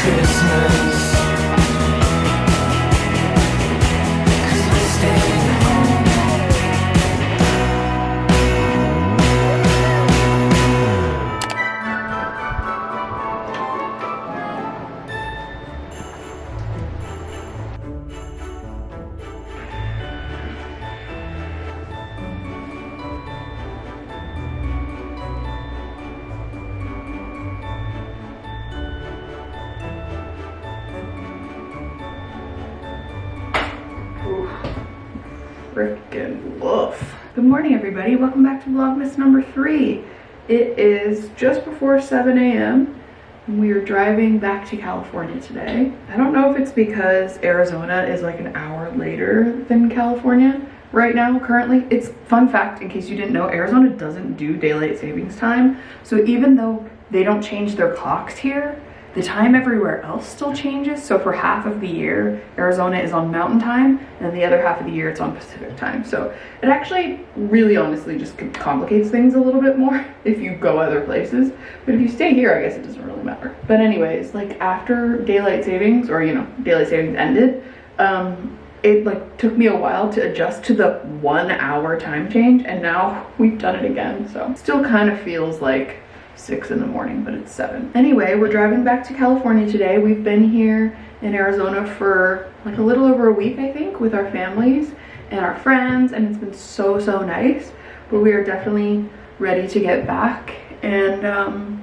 Christmas. Freaking woof. Good morning, everybody. Welcome back to Vlogmas number 3. It is just before 7 a.m. and we are driving back to California today. I don't know if it's because Arizona is like an hour later than California right now currently. It's fun fact, in case you didn't know, Arizona doesn't do daylight savings time. So even though they don't change their clocks here, the time everywhere else still changes. So for half of the year, Arizona is on mountain time, and the other half of the year it's on Pacific time. So it actually really honestly just complicates things a little bit more if you go other places. But if you stay here, I guess it doesn't really matter. But anyways, like after daylight savings, or daylight savings ended, it like took me a while to adjust to the 1 hour time change, and now we've done it again. So it still kind of feels like 6 in the morning, but it's 7. Anyway, we're driving back to California today. We've been here in Arizona for like a little over a week, I think, with our families and our friends, and it's been so nice. But we are definitely ready to get back. And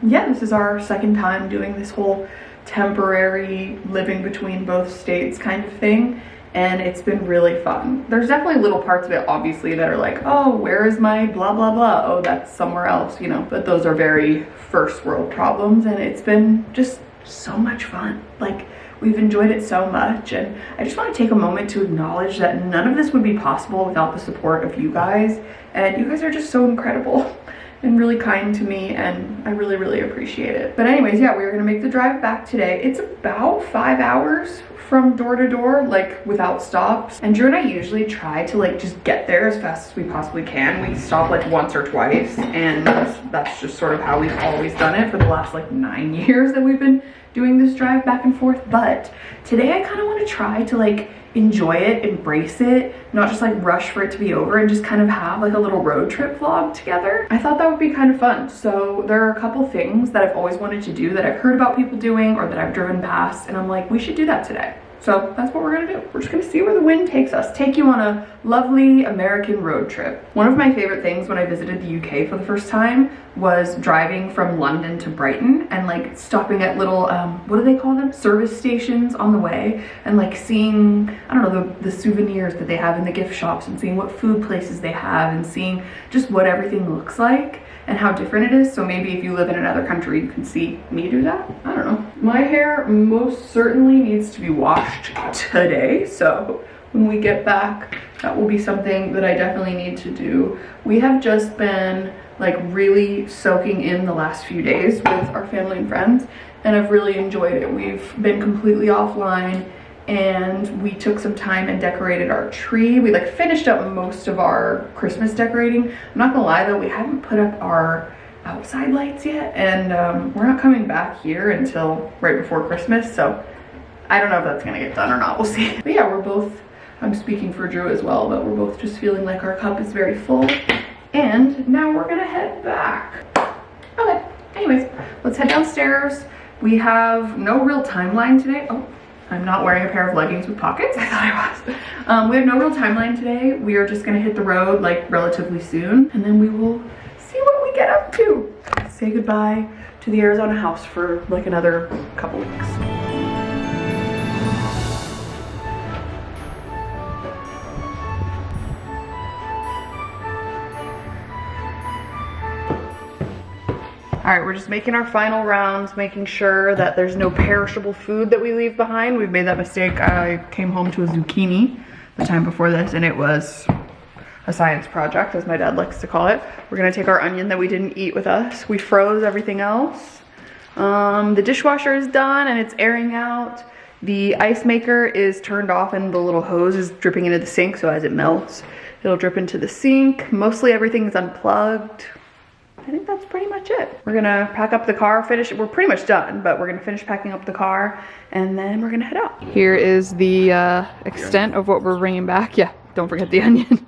yeah, this is our second time doing this whole temporary living between both states kind of thing, and it's been really fun. There's definitely little parts of it, obviously, that are like, oh, where is my blah blah blah, oh, that's somewhere else, you know, but those are very first world problems, and it's been just so much fun. Like, we've enjoyed it so much, and I just want to take a moment to acknowledge that none of this would be possible without the support of you guys, and you guys are just so incredible and really kind to me, and I really appreciate it. But anyways, yeah, we're gonna make the drive back today. It's about 5 hours from door to door, like without stops. And Drew and I usually try to like just get there as fast as we possibly can. We stop like once or twice, and that's just sort of how we've always done it for the last like 9 years that we've been doing this drive back and forth. But today I kind of want to try to like enjoy it, embrace it, not just like rush for it to be over, and just kind of have like a little road trip vlog together. I thought that would be kind of fun. So there are a couple things that I've always wanted to do that I've heard about people doing or that I've driven past, and I'm like, we should do that today. So that's what we're gonna do. We're just gonna see where the wind takes us. Take you on a lovely American road trip. One of my favorite things when I visited the UK for the first time was driving from London to Brighton and like stopping at little, what do they call them? Service stations on the way, and like seeing, I don't know, the souvenirs that they have in the gift shops, and seeing what food places they have, and seeing just what everything looks like and how different it is. So maybe if you live in another country, you can see me do that. I don't know. My hair most certainly needs to be washed today. So when we get back, that will be something that I definitely need to do. We have just been like really soaking in the last few days with our family and friends, and I've really enjoyed it. We've been completely offline, and we took some time and decorated our tree. We like finished up most of our Christmas decorating. I'm not gonna lie though, we haven't put up our outside lights yet, and we're not coming back here until right before Christmas, so I don't know if that's gonna get done or not, we'll see. But yeah, we're both, I'm speaking for Drew as well, but we're both just feeling like our cup is very full, and now we're gonna head back. Okay, anyways, let's head downstairs. We have no real timeline today. Oh, I'm not wearing a pair of leggings with pockets. I thought I was. We have no real timeline today. We are just gonna hit the road like relatively soon, and then we will see what we get up to. Say goodbye to the Arizona house for like another couple weeks. All right, we're just making our final rounds, making sure that there's no perishable food that we leave behind. We've made that mistake. I came home to a zucchini the time before this, and it was a science project, as my dad likes to call it. We're gonna take our onion that we didn't eat with us. We froze everything else. The dishwasher is done and it's airing out. The ice maker is turned off and the little hose is dripping into the sink, so as it melts, it'll drip into the sink. Mostly everything's unplugged. I think that's pretty much it. We're gonna pack up the car, we're pretty much done, but we're gonna finish packing up the car and then we're gonna head out. Here is the extent of what we're bringing back. Yeah, don't forget the onion.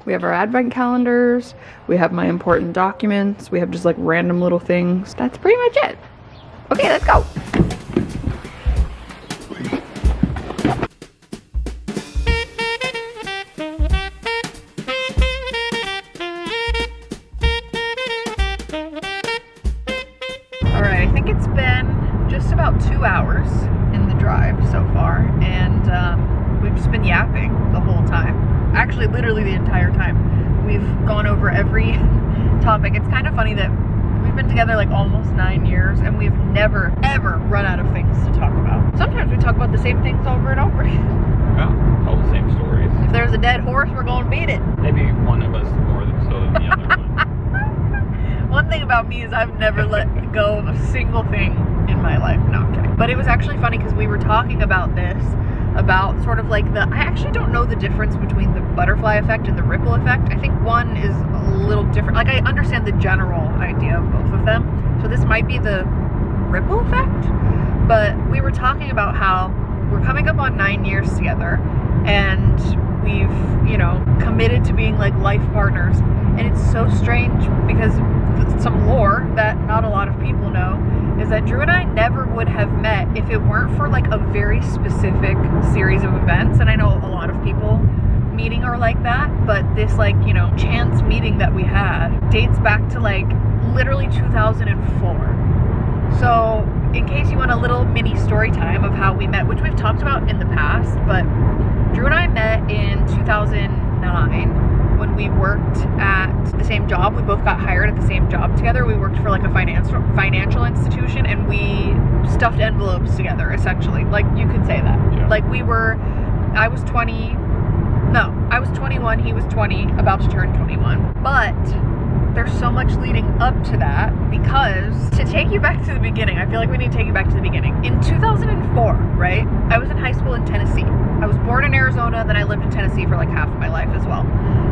We have our advent calendars, we have my important documents, we have just like random little things. That's pretty much it. Okay, let's go. Alright, I think it's been just about 2 hours in the drive so far, and we've just been yapping the whole time. Actually, literally the entire time. We've gone over every topic. It's kind of funny that we've been together like almost 9 years and we've never, ever run out of things to talk about. Sometimes we talk about the same things over and over again. Yeah, all the same stories. If there's a dead horse, we're going to beat it. Maybe one of us more so than the other one. One thing about me is I've never let go of a single thing in my life. No, I'm kidding. But it was actually funny because we were talking about this, about sort of like I actually don't know the difference between the butterfly effect and the ripple effect. I think one is a little different. Like, I understand the general idea of both of them. So this might be the ripple effect. But we were talking about how we're coming up on 9 years together and we've, you know, committed to being like life partners. And it's so strange because some lore that not a lot of people know is that Drew and I never would have met if it weren't for like a very specific series of events. And I know a lot of people meeting are like that, but this like, you know, chance meeting that we had dates back to like literally 2004. So in case you want a little mini story time of how we met, which we've talked about in the past, but Drew and I met in 2009 when we worked at the same job. We both got hired at the same job together. We worked for like a financial institution and we stuffed envelopes together, essentially. Like, you could say that. Yeah. Like, I was 21, he was 20, about to turn 21. But there's so much leading up to that, because to take you back to the beginning, I feel like we need to take you back to the beginning. In 2004, right, I was in high school in Tennessee. I was born in Arizona, then I lived in Tennessee for like half of my life as well.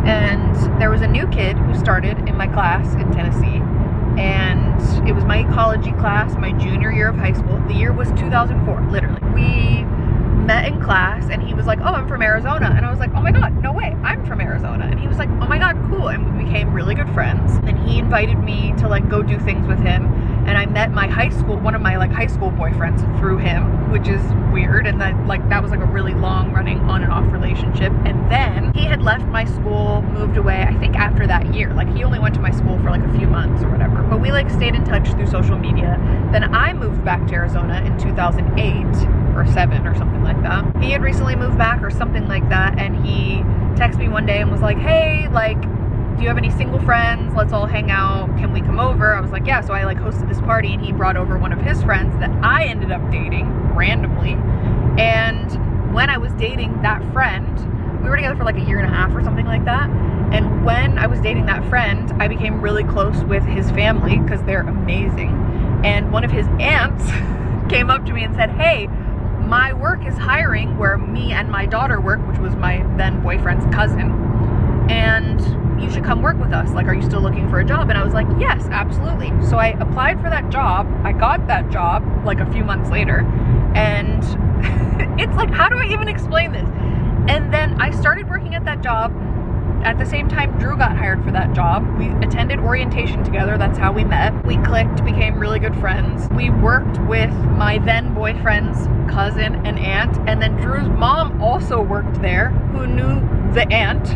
And there was a new kid who started in my class in Tennessee, and it was my ecology class, my junior year of high school. The year was 2004, literally. We met in class and he was like, oh, I'm from Arizona. And I was like, oh my God, no way, I'm from Arizona. And he was like, oh my God, cool. And we became really good friends. And he invited me to like go do things with him. And I met my one of my like high school boyfriends through him, which is weird. And that was like a really long running on and off relationship. And then he had left my school, moved away, I think after that year. Like, he only went to my school for like a few months or whatever. But we like stayed in touch through social media. Then I moved back to Arizona in 2008 or 7 or something like that. He had recently moved back or something like that. And he texted me one day and was like, hey, like, do you have any single friends? Let's all hang out. Can we come over? I was like, yeah. So I like hosted this party and he brought over one of his friends that I ended up dating randomly. And when I was dating that friend, we were together for like a year and a half or something like that. And when I was dating that friend, I became really close with his family because they're amazing. And one of his aunts came up to me and said, hey, my work is hiring where me and my daughter work, which was my then boyfriend's cousin. And you should come work with us. Like, are you still looking for a job? And I was like, yes, absolutely. So I applied for that job. I got that job like a few months later. And it's like, how do I even explain this? And then I started working at that job. At the same time, Drew got hired for that job. We attended orientation together. That's how we met. We clicked, became really good friends. We worked with my then boyfriend's cousin and aunt. And then Drew's mom also worked there, who knew the aunt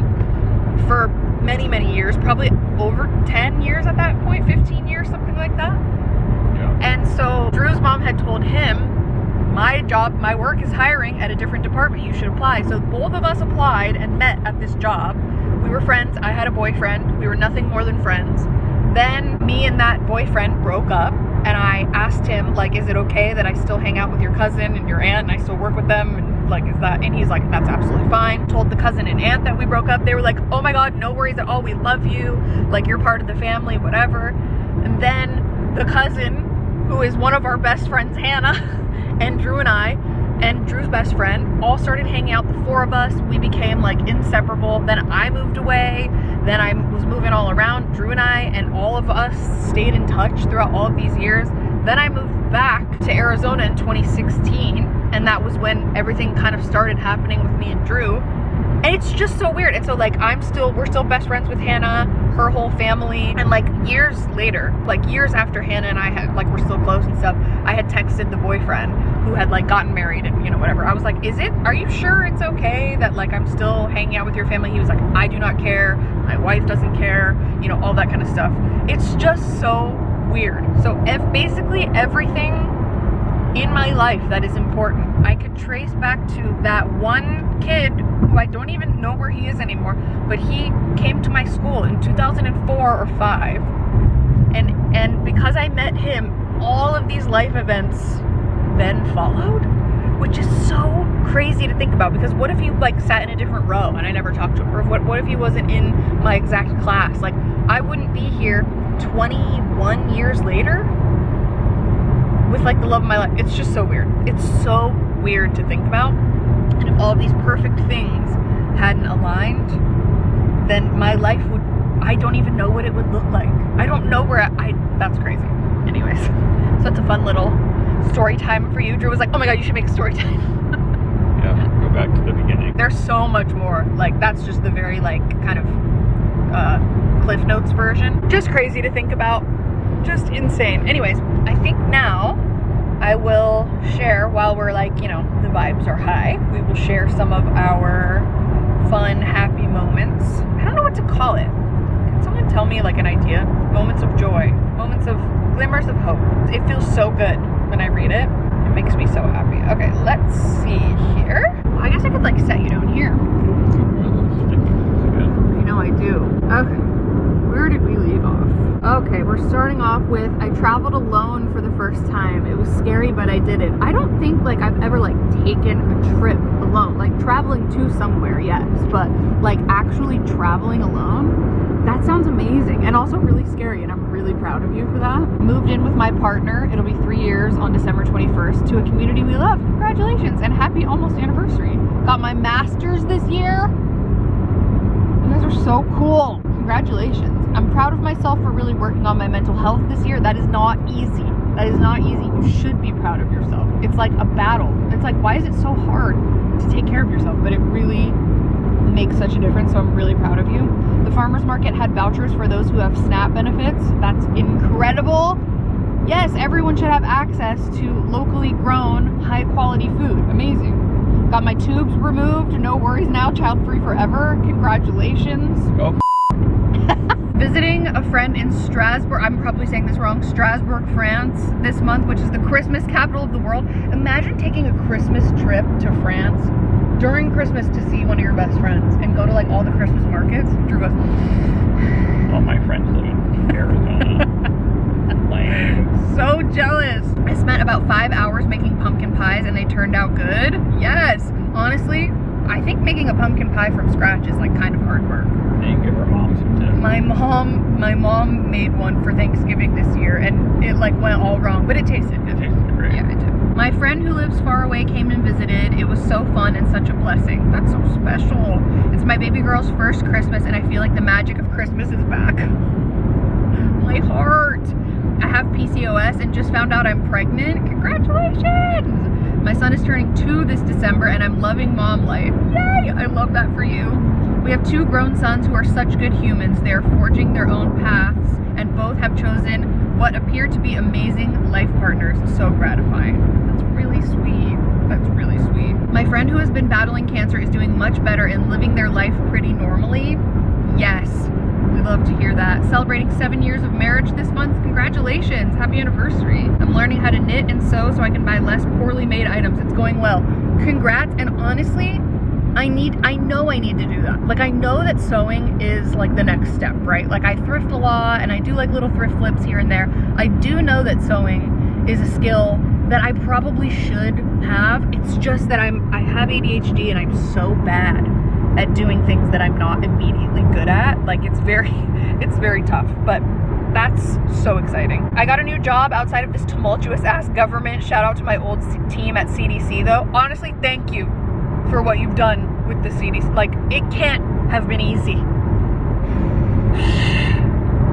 for many, many years, probably over 10 years at that point, 15 years, something like that. Yeah. And so Drew's mom had told him, my work is hiring at a different department, you should apply. So both of us applied and met at this job. We were friends. I had a boyfriend. We were nothing more than friends. Then me and that boyfriend broke up, and I asked him, like, is it okay that I still hang out with your cousin and your aunt and I still work with them? And like, and he's like, that's absolutely fine. Told the cousin and aunt that we broke up. They were like, oh my God, no worries at all. We love you. Like, you're part of the family, whatever. And then the cousin, who is one of our best friends, Hannah, and Drew and I, and Drew's best friend all started hanging out. The four of us, we became like inseparable. Then I moved away. Then I was moving all around. Drew and I and all of us stayed in touch throughout all of these years. Then I moved back to Arizona in 2016, and that was when everything kind of started happening with me and Drew. And it's just so weird. And so like we're still best friends with Hannah, her whole family. And like years later, like years after Hannah and I had, like, we're still close and stuff, I had texted the boyfriend who had like gotten married and, you know, whatever. I was like, are you sure it's okay that like I'm still hanging out with your family? He was like, I do not care. My wife doesn't care, you know, all that kind of stuff. It's just so weird. So if basically everything in my life that is important, I could trace back to that one kid who I don't even know where he is anymore, but he came to my school in 2004 or 5, and because I met him, all of these life events then followed, which is so crazy to think about. Because what if he like sat in a different row and I never talked to him, or what if he wasn't in my exact class? Like, I wouldn't be here 21 years later with like the love of my life. It's just so weird. It's so weird to think about. And if all of these perfect things hadn't aligned, then my life would, I don't even know what it would look like. I don't know where that's crazy. Anyways, so that's a fun little story time for you. Drew was like, oh my God, you should make a story time. Yeah, go back to the beginning. There's so much more. Like, that's just the very like kind of Cliff Notes version. Just crazy to think about. Just insane. Anyways, I think now I will share, while we're like, you know, the vibes are high, we will share some of our fun, happy moments. I don't know what to call it. Can someone tell me like an idea? Moments of joy, moments of glimmers of hope. It feels so good when I read it. It makes me so happy. Okay, let's see here. Well, I guess I could like set you down here. You know I do. Okay, where did we leave off? Okay, we're starting off with, I traveled alone for the first time. It was scary, but I did it. I don't think like I've ever like taken a trip alone. Like traveling to somewhere, yes, but like actually traveling alone, that sounds amazing and also really scary, and I'm really proud of you for that. Moved in with my partner. It'll be 3 years on December 21st to a community we love. Congratulations and happy almost anniversary. Got my master's this year. You guys are so cool. Congratulations. I'm proud of myself for really working on my mental health this year. That is not easy. That is not easy. You should be proud of yourself. It's like a battle. It's like, why is it so hard to take care of yourself? But it really makes such a difference, so I'm really proud of you. The farmer's market had vouchers for those who have SNAP benefits. That's incredible. Yes, everyone should have access to locally grown, high quality food. Amazing. Got my tubes removed. No worries now. Child-free forever. Congratulations. Oh. Visiting a friend in Strasbourg, I'm probably saying this wrong, Strasbourg, France this month, which is the Christmas capital of the world. Imagine taking a Christmas trip to France during Christmas to see one of your best friends and go to like all the Christmas markets. Drew goes, All my friends live in Arizona. Lame. So jealous. I spent about 5 hours making pumpkin pies and they turned out good. Yes, honestly, I think making a pumpkin pie from scratch is like kind of hard work. Then give her mom some tips. My mom made one for Thanksgiving this year and it like went all wrong, but it tasted good. It tasted great. Yeah, it did. My friend who lives far away came and visited. It was so fun and such a blessing. That's so special. It's my baby girl's first Christmas and I feel like the magic of Christmas is back. My heart. I have PCOS and just found out I'm pregnant. Congratulations! My son is turning 2 this December and I'm loving mom life. Yay! I love that for you. We have 2 grown sons who are such good humans. They are forging their own paths and both have chosen what appear to be amazing life partners. So gratifying. That's really sweet. That's really sweet. My friend who has been battling cancer is doing much better and living their life pretty normally. Yes, we love to hear that. Celebrating 7 years of marriage this month. Congratulations. Happy anniversary. I'm learning how to knit and sew so I can buy less poorly made items. It's going well. Congrats. And honestly, I know I need to do that. Like, I know that sewing is like the next step, right? Like, I thrift a lot and I do like little thrift flips here and there. I do know that sewing is a skill that I probably should have. It's just that I have ADHD and I'm so bad at doing things that I'm not immediately good at. Like, it's very tough. But that's so exciting. I got a new job outside of this tumultuous ass government. Shout out to my old team at CDC though. Honestly, thank you for what you've done with the CDC. Like, it can't have been easy.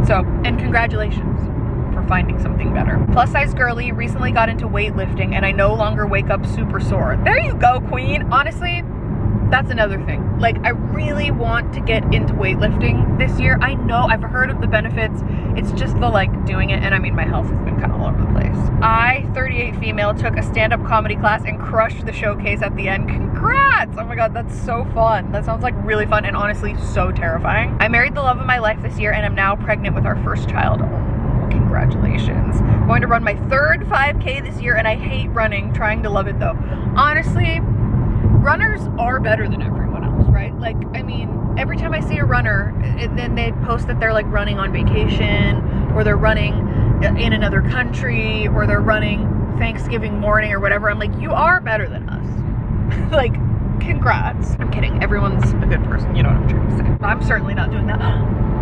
So, and congratulations for finding something better. Plus size girly recently got into weightlifting and I no longer wake up super sore. There you go, queen. Honestly, that's another thing. Like, I really want to get into weightlifting this year. I know, I've heard of the benefits. It's just the like doing it, and I mean, my health has been kind of all over the place. I, 38 female, took a stand-up comedy class and crushed the showcase at the end. Congrats! Oh my god, that's so fun. That sounds like really fun and honestly so terrifying. I married the love of my life this year and I'm now pregnant with our first child. Oh, congratulations. I'm going to run my third 5K this year and I hate running, trying to love it though. Honestly, runners are better than everyone else, right? Like, I mean, every time I see a runner, then they post that they're like running on vacation, or they're running in another country, or they're running Thanksgiving morning or whatever. I'm like, you are better than us. Like, congrats. I'm kidding. Everyone's a good person. You know what I'm trying to say. I'm certainly not doing that.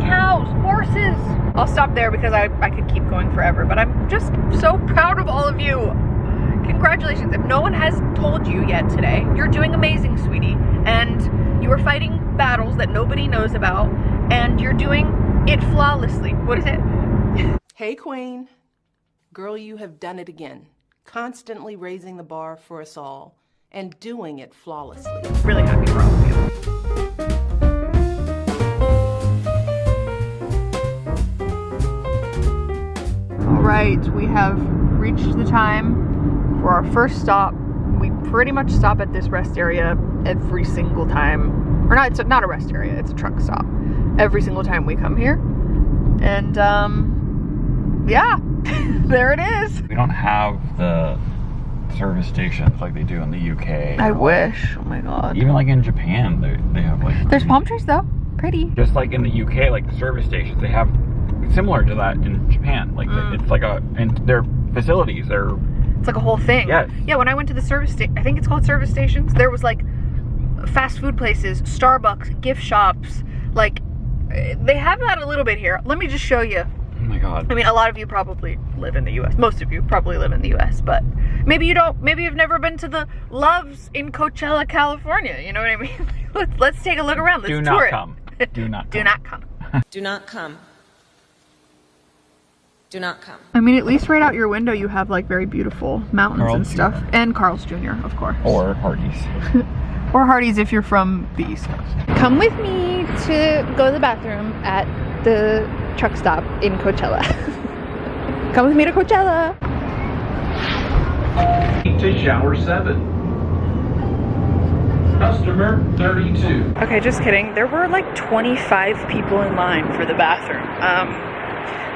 Cows, horses. I'll stop there because I could keep going forever, but I'm just so proud of all of you. Congratulations. If no one has told you yet today, you're doing amazing, sweetie. And you are fighting battles that nobody knows about, and you're doing it flawlessly. What is it? Hey, queen. Girl, you have done it again. Constantly raising the bar for us all and doing it flawlessly. Really happy for all of you. All right, we have reached the time for our first stop. We pretty much stop at this rest area every single time. Or not, it's not a rest area, it's a truck stop. Every single time we come here. And yeah, there it is. We don't have the service stations like they do in the UK. I wish, oh my god. Even like in Japan, they have like... There's palm trees though, pretty. Just like in the UK, like the service stations, they have similar to that in Japan. Like it's like and their facilities, they're... It's like a whole thing. Yes. Yeah, when I went to the service station, I think it's called service stations, there was like fast food places, Starbucks, gift shops, like they have that a little bit here. Let me just show you. Oh my god. I mean, a lot of you probably live in the US. Most of you probably live in the US, but maybe you don't. Maybe you've never been to the Loves in Coachella, California. You know what I mean? Let's take a look around. Let's tour it. Do not come. Do not come. Do not come. Do not come. I mean, at least right out your window you have like very beautiful mountains Carl's and stuff. Jr. And Carl's Jr., of course. Or Hardee's. Or Hardee's if you're from the East Coast. Come with me to go to the bathroom at the truck stop in Coachella. Come with me to Coachella. To shower 7. Customer 32. Okay, just kidding. There were like 25 people in line for the bathroom.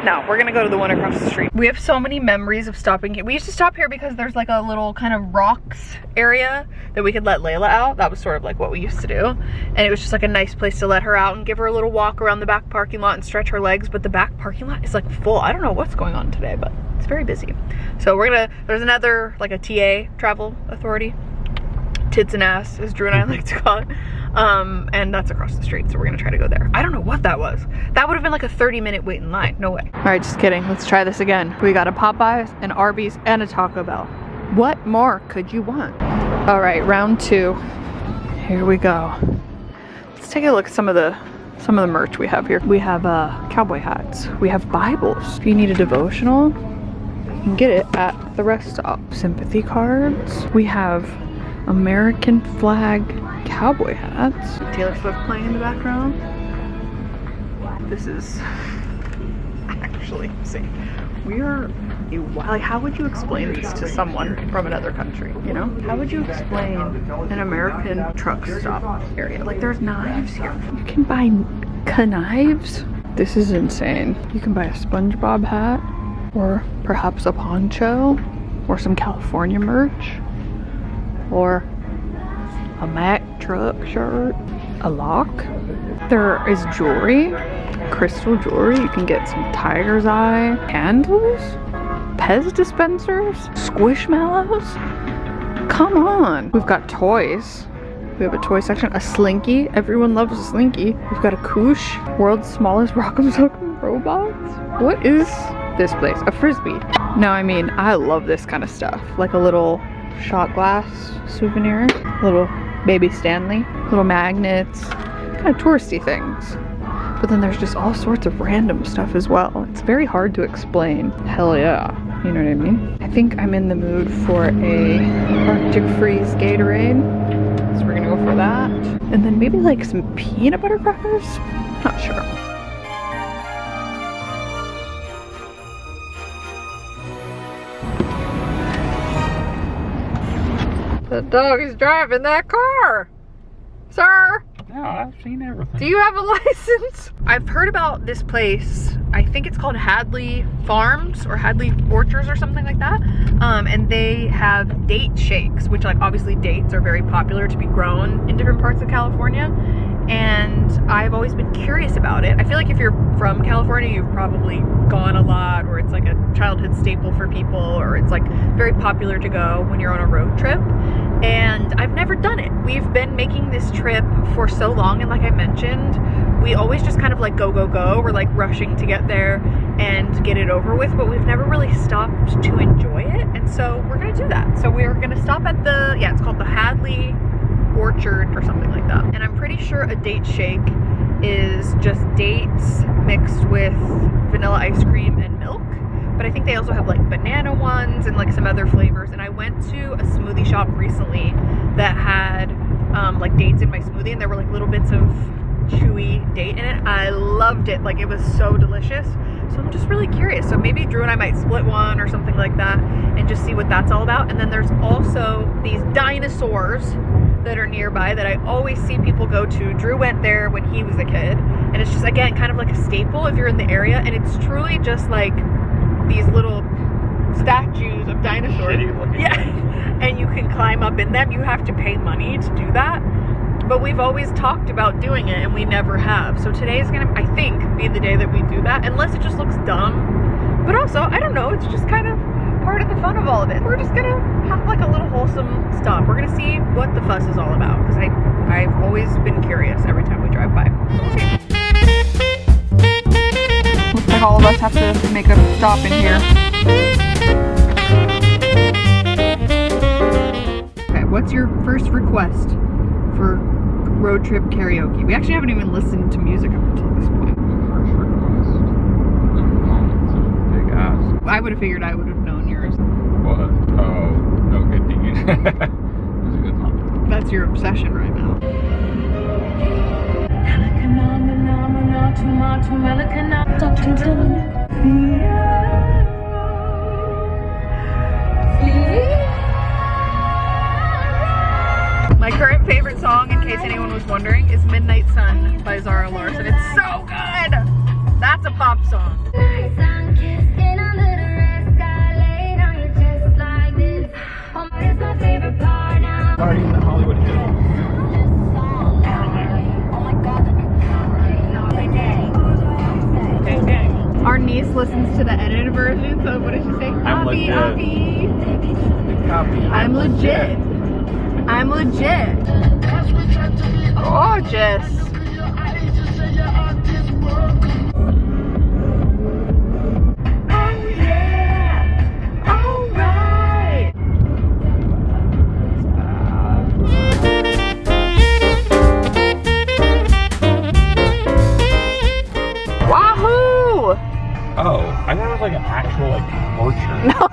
No, we're gonna go to the one across the street. We have so many memories of stopping here. We used to stop here because there's like a little kind of rocks area that we could let Layla out. That was sort of like what we used to do. And it was just like a nice place to let her out and give her a little walk around the back parking lot and stretch her legs. But the back parking lot is like full. I don't know what's going on today, but it's very busy. So there's another, like a TA, travel authority. Tits and ass, as Drew and I like to call it. And that's across the street, so we're gonna try to go there. I don't know what that was. That would have been like a 30-minute wait in line. No way. All right, just kidding. Let's try this again. We got a Popeyes, an Arby's, and a Taco Bell. What more could you want? All right, round 2. Here we go. Let's take a look at some of the merch we have here. We have cowboy hats. We have Bibles. If you need a devotional, you can get it at the rest stop. Sympathy cards. We have American flag cowboy hats. Taylor Swift playing in the background. This is actually insane. We are like, how would you explain this to someone from another country, you know? How would you explain an American truck stop area? Like, there's knives here. You can buy knives. This is insane. You can buy a SpongeBob hat, or perhaps a poncho, or some California merch, or a Mack truck shirt, a lock. There is jewelry, crystal jewelry. You can get some tiger's eye candles, Pez dispensers, Squishmallows. Come on. We've got toys. We have a toy section, a Slinky. Everyone loves a Slinky. We've got a Koosh, world's smallest rock'em sock'em. robots? What is this place? A Frisbee. No, I mean, I love this kind of stuff. Like a little shot glass souvenir, little baby Stanley, little magnets, kind of touristy things. But then there's just all sorts of random stuff as well. It's very hard to explain. Hell yeah. You know what I mean? I think I'm in the mood for a Arctic Freeze Gatorade. So we're gonna go for that. And then maybe like some peanut butter crackers? Not sure. The dog is driving that car. Sir? No, I've seen everything. Do you have a license? I've heard about this place. I think it's called Hadley Farms or Hadley Orchards or something like that. And they have date shakes, which like obviously dates are very popular to be grown in different parts of California. And I've always been curious about it. I feel like if you're from California, you've probably gone a lot, or it's like a childhood staple for people, or it's like very popular to go when you're on a road trip. And I've never done it. We've been making this trip for so long, and like I mentioned, we always just kind of like go. We're like rushing to get there and get it over with, but we've never really stopped to enjoy it. And so we're gonna do that. So we're gonna stop at the, yeah, it's called the Hadley Orchard or something like that. And I'm pretty sure a date shake is just dates mixed with vanilla ice cream and milk. But I think they also have like banana ones and like some other flavors. And I went to a smoothie shop recently that had like dates in my smoothie, and there were like little bits of chewy date in it. I loved it. Like, it was so delicious. So I'm just really curious. So maybe Drew and I might split one or something like that and just see what that's all about. And then there's also these dinosaurs that are nearby that I always see people go to. Drew went there when he was a kid, and it's just, again, kind of like a staple if you're in the area. And it's truly just like these little statues of dinosaurs. Yeah, and you can climb up in them. You have to pay money to do that, but we've always talked about doing it and we never have. So today is gonna, I think, be the day that we do that, unless it just looks dumb. But also, I don't know, it's just kind of part of the fun of all of it. We're just gonna have like a little wholesome stop. We're gonna see what the fuss is all about, because I've always been curious every time we drive by. Looks like all of us have to make a stop in here. Okay, what's your first request for road trip karaoke? We actually haven't even listened to music up until this point. First request. Big ass. I would have figured I would have known yours. What? Oh, no good deed. That's a good one. That's your obsession right now. My current favorite song, in case anyone was wondering, is Midnight Sun by Zara Larsson. It's so good! That's a pop song. Party in the Hollywood Hills. Our niece listens to the edited version, so what did she say? I'm legit. Copy. I'm legit. I'm legit. Gorgeous. Oh yeah. All right. Wahoo! Oh, I thought it was like an actual like orchard. No,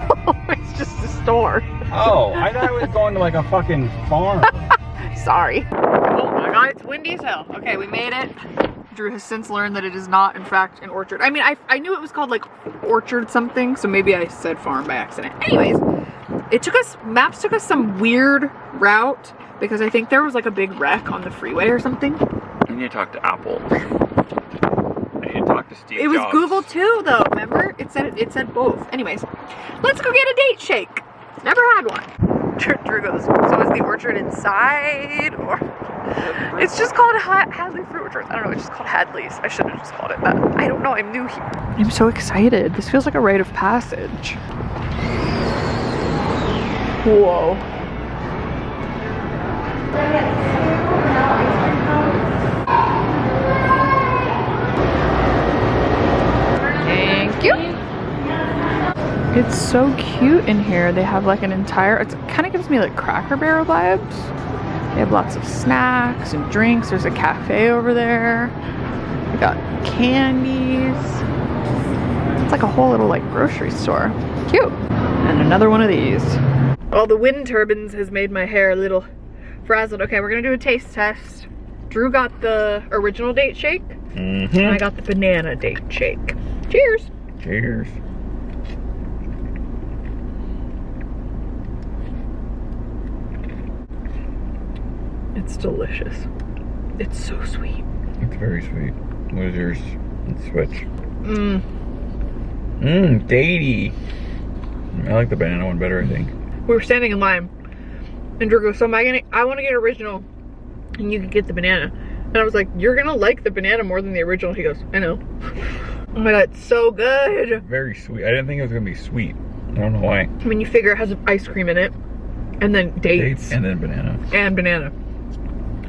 it's just a store. Oh, I thought I was going to like a fucking farm. Sorry. Oh my god, it's windy as hell. Okay, we made it. Drew has since learned that it is not, in fact, an orchard. I mean, I knew it was called like orchard something, so maybe I said farm by accident. Anyways, maps took us some weird route because I think there was like a big wreck on the freeway or something. I need to talk to Apple. I need to talk to Steve It was Jobs. Google too, though. Remember? It said both. Anyways, let's go get a date shake. Never had one. Drew goes, so is the orchard inside, or it's just called Hadley Fruit Orchard? I don't know. It's just called Hadley's. I should have just called it that. I don't know. I'm new here. I'm so excited. This feels like a rite of passage. Whoa. It's so cute in here. They have like an entire, it kind of gives me like Cracker Barrel vibes. They have lots of snacks and drinks. There's a cafe over there. We got candies. It's like a whole little like grocery store. Cute. And another one of these. All the wind turbines has made my hair a little frazzled. Okay, we're gonna do a taste test. Drew got the original date shake. And I got the banana date shake. Cheers. Cheers. It's delicious. It's so sweet. It's very sweet. What is yours? Let's switch. Datey. I like the banana one better, I think. We were standing in line, and Drew goes, so I want to get original, and you can get the banana. And I was like, you're gonna like the banana more than the original. He goes, I know. Oh my god, it's so good. Very sweet. I didn't think it was gonna be sweet. I don't know why. I mean, you figure it has ice cream in it, and then dates. And then banana. And banana.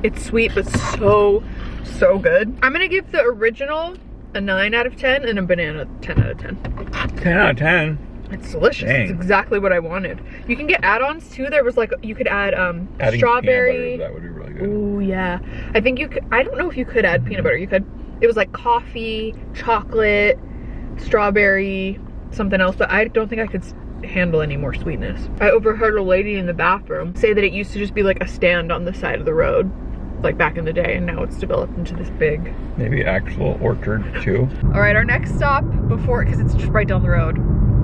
It's sweet, but so good. I'm gonna give the original a 9 out of 10 and a banana 10 out of 10. 10 out of 10. It's delicious. Dang. It's exactly what I wanted. You can get add-ons too. There was like, you could add Adding strawberry. peanut butter, that would be really good. Ooh, yeah. I think you could, I don't know if you could add peanut butter. You could. It was like coffee, chocolate, strawberry, something else, but I don't think I could handle any more sweetness. I overheard a lady in the bathroom say that it used to just be like a stand on the side of the road, like back in the day, and now it's developed into this big. Maybe actual orchard too. All right, our next stop before, because it's just right down the road,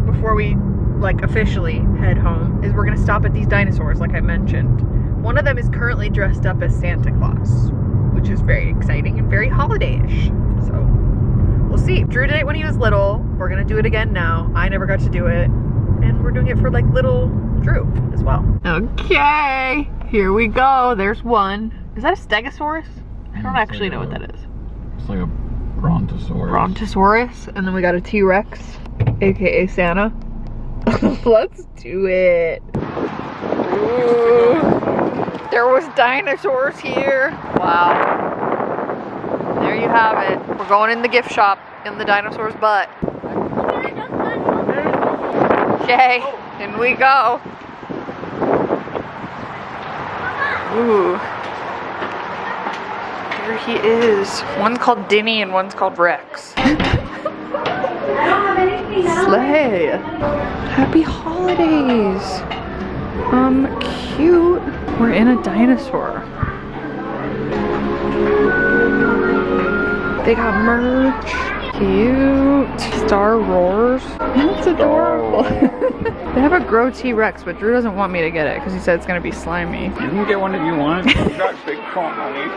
before we like officially head home, is we're gonna stop at these dinosaurs like I mentioned. One of them is currently dressed up as Santa Claus, which is very exciting and very holiday-ish. So we'll see. Drew did it when he was little. We're gonna do it again now. I never got to do it. And we're doing it for like little Drew as well. Okay, here we go. There's one. Is that a Stegosaurus? I don't actually know what that is. It's like a Brontosaurus. Brontosaurus. And then we got a T-Rex, aka Santa. Let's do it. Ooh. There was dinosaurs here. Wow. There you have it. We're going in the gift shop in the dinosaur's butt. Okay, in we go. Ooh. There he is. One's called Denny and one's called Rex. Slay. Happy holidays. Cute. We're in a dinosaur. They got merch. Cute. Star roars. That's adorable. They have a grow T-Rex, but Drew doesn't want me to get it because he said it's gonna be slimy. You can get one if you want. You got big phone money.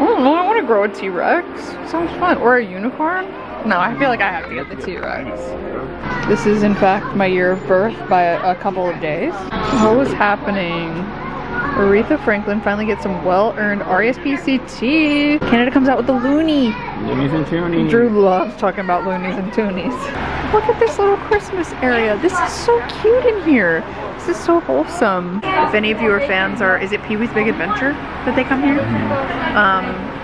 Oh no, I want to grow a T-Rex. Sounds fun. Or a unicorn? No, I feel like I have to get the T-Rex. This is in fact my year of birth by a couple of days. What was happening? Aretha Franklin finally gets some well-earned RSPCT. Canada comes out with the Looney. Loonies and Toonies. Drew loves talking about Loonies and Toonies. Look at this little Christmas area. This is so cute in here. This is so wholesome. If any of you are fans, is it Pee-wee's Big Adventure that they come here?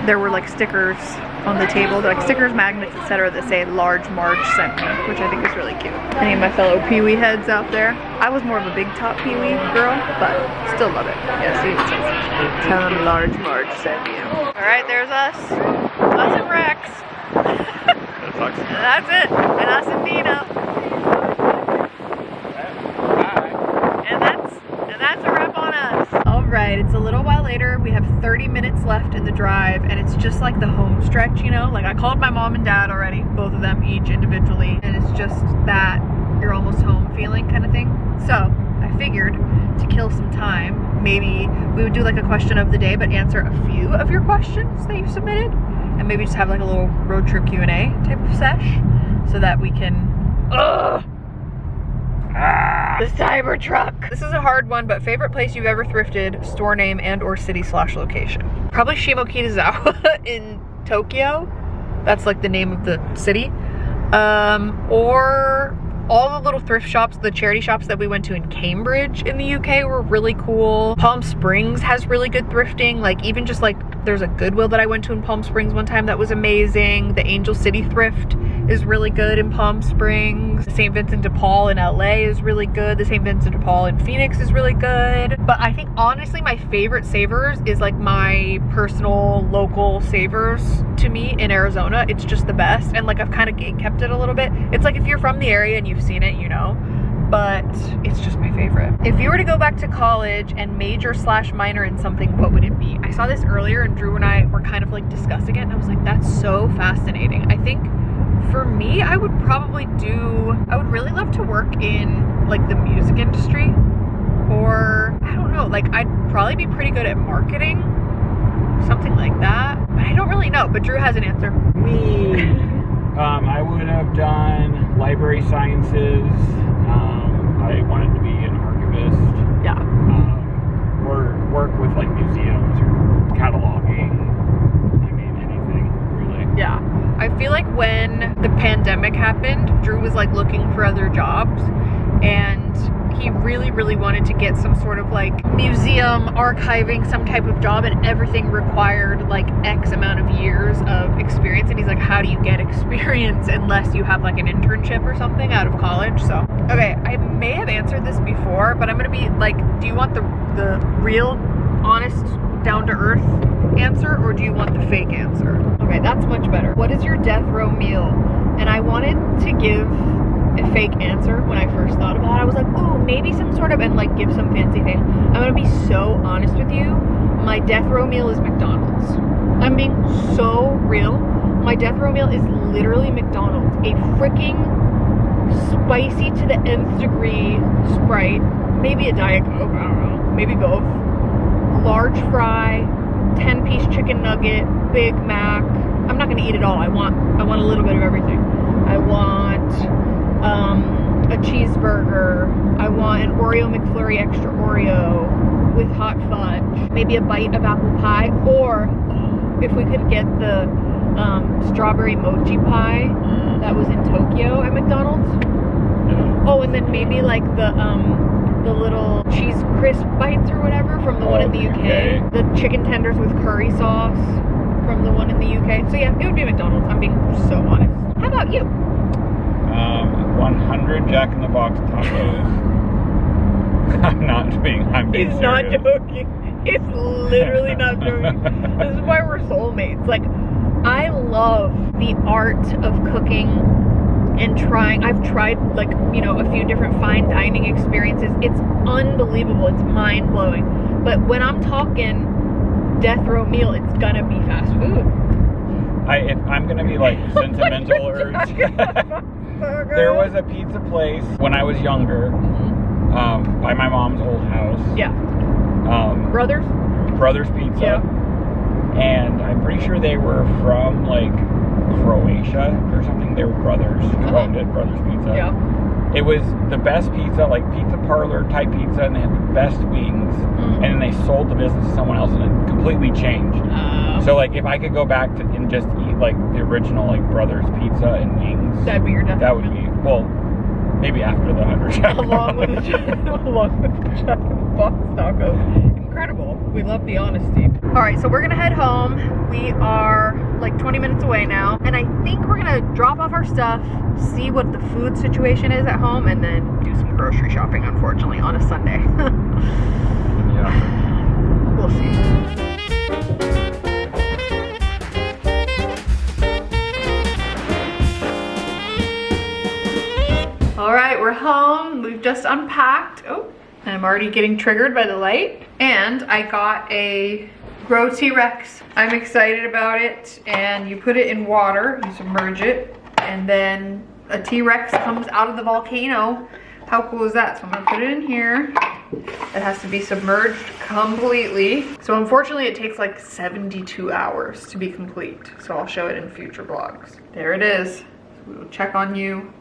There were like stickers on the table, like stickers, magnets, etc. that say Large Marge sent me, which I think is really cute. Any of my fellow Pee-wee heads out there? I was more of a big top Pee-wee girl, but still love it. Yeah, see, it says, tell them Large Marge sent you. All right, there's us. Us and Rex. And that's it. And us and Dina. And that's a wrap on us. All right, it's a little while later. We have 30 minutes left in the drive, and it's just like the home stretch, you know? Like I called my mom and dad already, both of them each individually, and it's just that you're almost home feeling kind of thing. So I figured to kill some time, maybe we would do like a question of the day, but answer a few of your questions that you submitted, and maybe just have like a little road trip Q&A type of sesh, so that we can, the Cybertruck. This is a hard one, but favorite place you've ever thrifted, store name and or city/location. Probably Shimokitazawa in Tokyo. That's like the name of the city. Or all the little thrift shops, the charity shops that we went to in Cambridge in the UK were really cool. Palm Springs has really good thrifting. Like even just like, there's a Goodwill that I went to in Palm Springs one time that was amazing. The Angel City thrift is really good in Palm Springs. The St. Vincent de Paul in LA is really good. The St. Vincent de Paul in Phoenix is really good. But I think honestly my favorite Savers is like my personal local Savers to me in Arizona. It's just the best. And like I've kind of gatekept it a little bit. It's like if you're from the area and you've seen it, you know. But it's just my favorite. If you were to go back to college and major/minor in something, what would it be? I saw this earlier and Drew and I were kind of like discussing it and I was like, that's so fascinating. I think for me, I would really love to work in like the music industry, or I don't know, like I'd probably be pretty good at marketing, something like that. But I don't really know, but Drew has an answer. Me, I would have done library sciences. I wanted to be an archivist. Yeah. Or work with like museums or cataloging. I mean, anything really. Yeah. I feel like when the pandemic happened, Drew was like looking for other jobs and he really, really wanted to get some sort of like museum archiving, some type of job, and everything required like X amount of years of experience. And he's like, how do you get experience unless you have like an internship or something out of college? So, okay, I may have answered this before, but I'm gonna be like, do you want the real, honest, down-to-earth answer, or do you want the fake answer? Okay, that's much better. What is your death row meal? And I wanted to give a fake answer when I first thought about it. I was like, oh, maybe some sort of, and like give some fancy thing. I'm gonna be so honest with you. My death row meal is McDonald's. I'm being so real. My death row meal is literally McDonald's. A freaking spicy to the nth degree Sprite, maybe a Diet Coke, I don't know, maybe both. Large fry, 10-piece chicken nugget, Big Mac. I'm not gonna eat it all. I want a little bit of everything. I want a cheeseburger. I want an Oreo McFlurry extra Oreo with hot fudge. Maybe a bite of apple pie, or if we could get the strawberry mochi pie that was in Tokyo at McDonald's. Oh, and then maybe like the little cheese crisp bites or whatever from the one in the UK. Okay. The chicken tenders with curry sauce from the one in the UK. So yeah, it would be McDonald's. I'm being so honest. How about you? 100 Jack in the Box tacos. I'm being He's serious. not joking. It's literally not joking. This is why we're soulmates. Like, I love the art of cooking and trying. I've tried like, you know, a few different fine dining experiences. It's unbelievable. It's mind blowing. But when I'm talking death row meal, it's gonna be fast food. If I'm gonna be like sentimental or there was a pizza place when I was younger, by my mom's old house. Yeah. Brothers Pizza. Yeah. And I'm pretty sure they were from like Croatia or something. They were brothers who owned it, Brothers Pizza. Yeah. It was the best pizza, like pizza parlor type pizza, and they had the best wings. And then they sold the business to someone else, and it completely changed. So like, if I could go back to and just eat like the original like Brothers Pizza and wings, That'd be your death. that would be, well, maybe after the 100 Jack. along with the Jack in the Box tacos. Incredible. We love the honesty. All right, so we're gonna head home. We are like 20 minutes away now, and I think we're gonna drop off our stuff, see what the food situation is at home, and then do some grocery shopping, unfortunately, on a Sunday. Yeah. We'll see. All right, we're home. We've just unpacked. Oh, and I'm already getting triggered by the light. And I got a Grow T-Rex. I'm excited about it. And you put it in water, you submerge it, and then a T-Rex comes out of the volcano. How cool is that? So I'm gonna put it in here. It has to be submerged completely. So unfortunately it takes like 72 hours to be complete. So I'll show it in future vlogs. There it is. We will check on you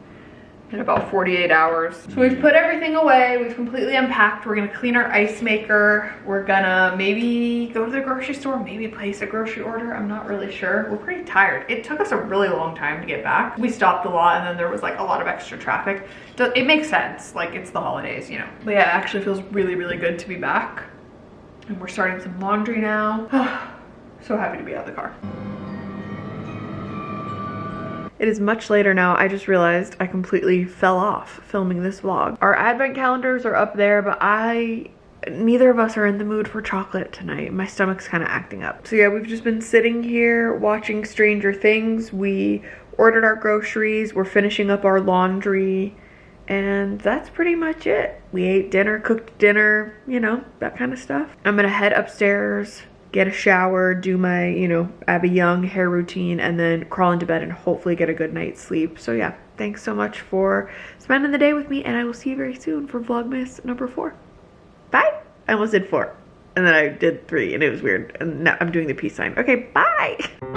in about 48 hours. So we've put everything away. We've completely unpacked. We're gonna clean our ice maker. We're gonna maybe go to the grocery store, maybe place a grocery order. I'm not really sure. We're pretty tired. It took us a really long time to get back. We stopped a lot and then there was like a lot of extra traffic. It makes sense, like it's the holidays, you know. But yeah, it actually feels really, really good to be back. And we're starting some laundry now. So happy to be out of the car. It is much later now. I just realized I completely fell off filming this vlog. Our advent calendars are up there, but neither of us are in the mood for chocolate tonight. My stomach's kind of acting up. So yeah, we've just been sitting here watching Stranger Things. We ordered our groceries. We're finishing up our laundry. And that's pretty much it. We ate dinner, cooked dinner, you know, that kind of stuff. I'm gonna head upstairs, get a shower, do my, you know, Abby Young hair routine, and then crawl into bed and hopefully get a good night's sleep. So yeah, thanks so much for spending the day with me, and I will see you very soon for Vlogmas number 4. Bye. I almost did 4. And then I did 3 and it was weird. And now I'm doing the peace sign. Okay, bye.